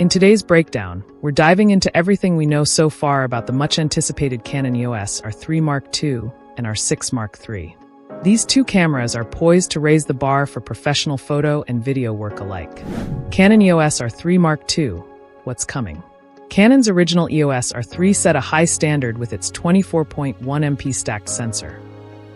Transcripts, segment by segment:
In today's breakdown, we're diving into everything we know so far about the much-anticipated Canon EOS R3 Mark II and R6 Mark III. These two cameras are poised to raise the bar for professional photo and video work alike. Canon EOS R3 Mark II, what's coming? Canon's original EOS R3 set a high standard with its 24.1 MP stacked sensor.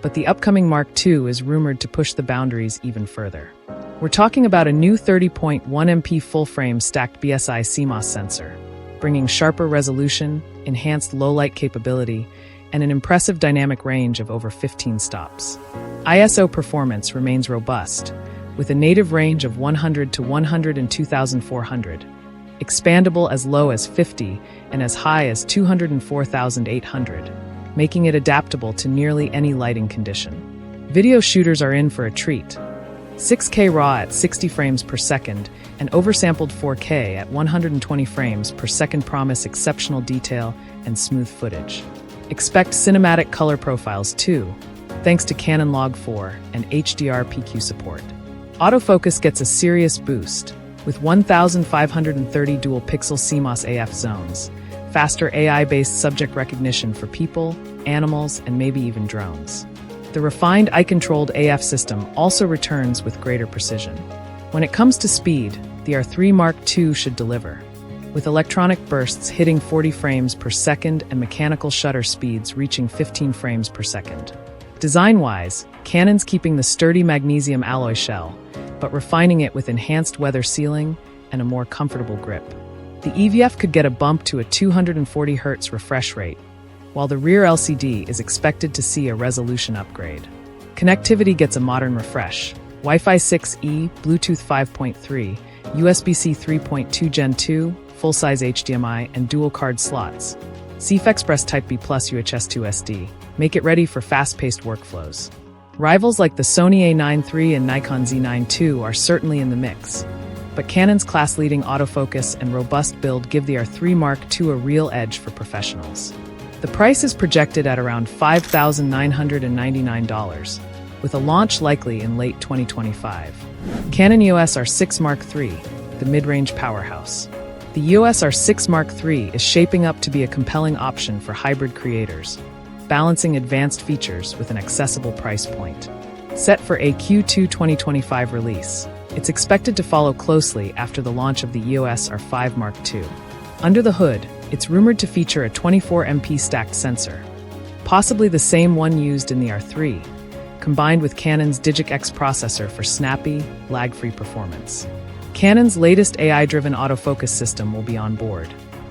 But the upcoming Mark II is rumored to push the boundaries even further. We're talking about a new 30.1 MP full-frame stacked BSI CMOS sensor, bringing sharper resolution, enhanced low-light capability, and an impressive dynamic range of over 15 stops. ISO performance remains robust, with a native range of 100 to 102,400, expandable as low as 50 and as high as 204,800, making it adaptable to nearly any lighting condition. Video shooters are in for a treat. 6K RAW at 60 frames per second and oversampled 4K at 120 frames per second promise exceptional detail and smooth footage. Expect cinematic color profiles too, thanks to Canon Log 4 and HDR PQ support. Autofocus gets a serious boost, with 1,530 dual-pixel CMOS AF zones, faster AI-based subject recognition for people, animals, and maybe even drones. The refined eye-controlled AF system also returns with greater precision. When it comes to speed, the R3 Mark II should deliver, with electronic bursts hitting 40 frames per second and mechanical shutter speeds reaching 15 frames per second. Design-wise, Canon's keeping the sturdy magnesium alloy shell, but refining it with enhanced weather sealing and a more comfortable grip. The EVF could get a bump to a 240 Hz refresh rate, while the rear LCD is expected to see a resolution upgrade. Connectivity gets a modern refresh. Wi-Fi 6E, Bluetooth 5.3, USB-C 3.2 Gen 2, full-size HDMI, and dual card slots. CF Express Type B plus UHS 2 SD. Make it ready for fast-paced workflows. Rivals like the Sony A9 III and Nikon Z9 II are certainly in the mix, but Canon's class-leading autofocus and robust build give the R3 Mark II a real edge for professionals. The price is projected at around $5,999, with a launch likely in late 2025. Canon EOS R6 Mark III, the mid-range powerhouse. The EOS R6 Mark III is shaping up to be a compelling option for hybrid creators, balancing advanced features with an accessible price point. Set for a Q2 2025 release, it's expected to follow closely after the launch of the EOS R5 Mark II. Under the hood, it's rumored to feature a 24 MP stacked sensor, possibly the same one used in the R3, combined with Canon's Digic X processor for snappy, lag-free performance. Canon's latest AI-driven autofocus system will be on board,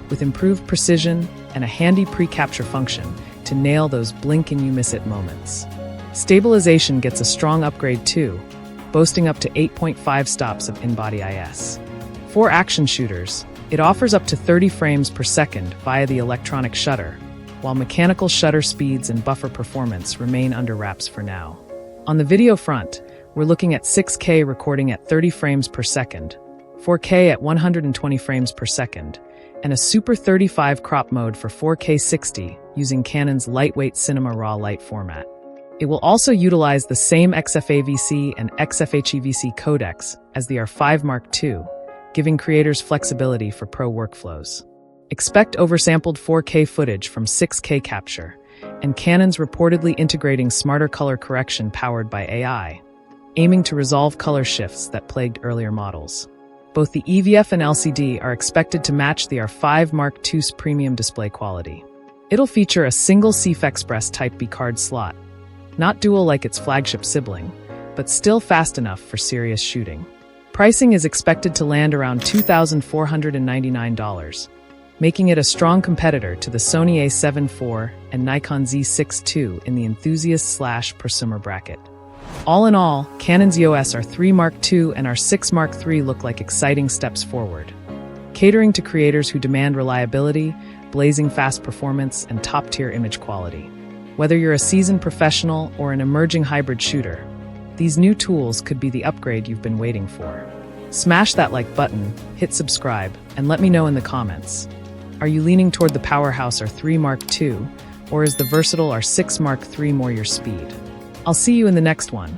with improved precision and a handy pre-capture function to nail those blink-and-you-miss-it moments. Stabilization gets a strong upgrade too, boasting up to 8.5 stops of in-body IS. For action shooters, it offers up to 30 frames per second via the electronic shutter, while mechanical shutter speeds and buffer performance remain under wraps for now. On the video front, we're looking at 6K recording at 30 frames per second, 4K at 120 frames per second, and a Super 35 crop mode for 4K 60 using Canon's lightweight Cinema Raw Light format. It will also utilize the same XFAVC and XFHEVC codecs as the R5 Mark II, giving creators flexibility for pro workflows. Expect oversampled 4K footage from 6K capture, and Canon's reportedly integrating smarter color correction powered by AI, aiming to resolve color shifts that plagued earlier models. Both the EVF and LCD are expected to match the R5 Mark II's premium display quality. It'll feature a single CF Express Type B card slot, not dual like its flagship sibling, but still fast enough for serious shooting. Pricing is expected to land around $2,499, making it a strong competitor to the Sony A7 IV and Nikon Z6 II in the enthusiast/prosumer bracket. All in all, Canon's EOS R3 Mark II and R6 Mark III look like exciting steps forward, catering to creators who demand reliability, blazing fast performance, and top-tier image quality. Whether you're a seasoned professional or an emerging hybrid shooter, these new tools could be the upgrade you've been waiting for. Smash that like button, hit subscribe, and let me know in the comments. Are you leaning toward the powerhouse R3 Mark II, or is the versatile R6 Mark III more your speed? I'll see you in the next one.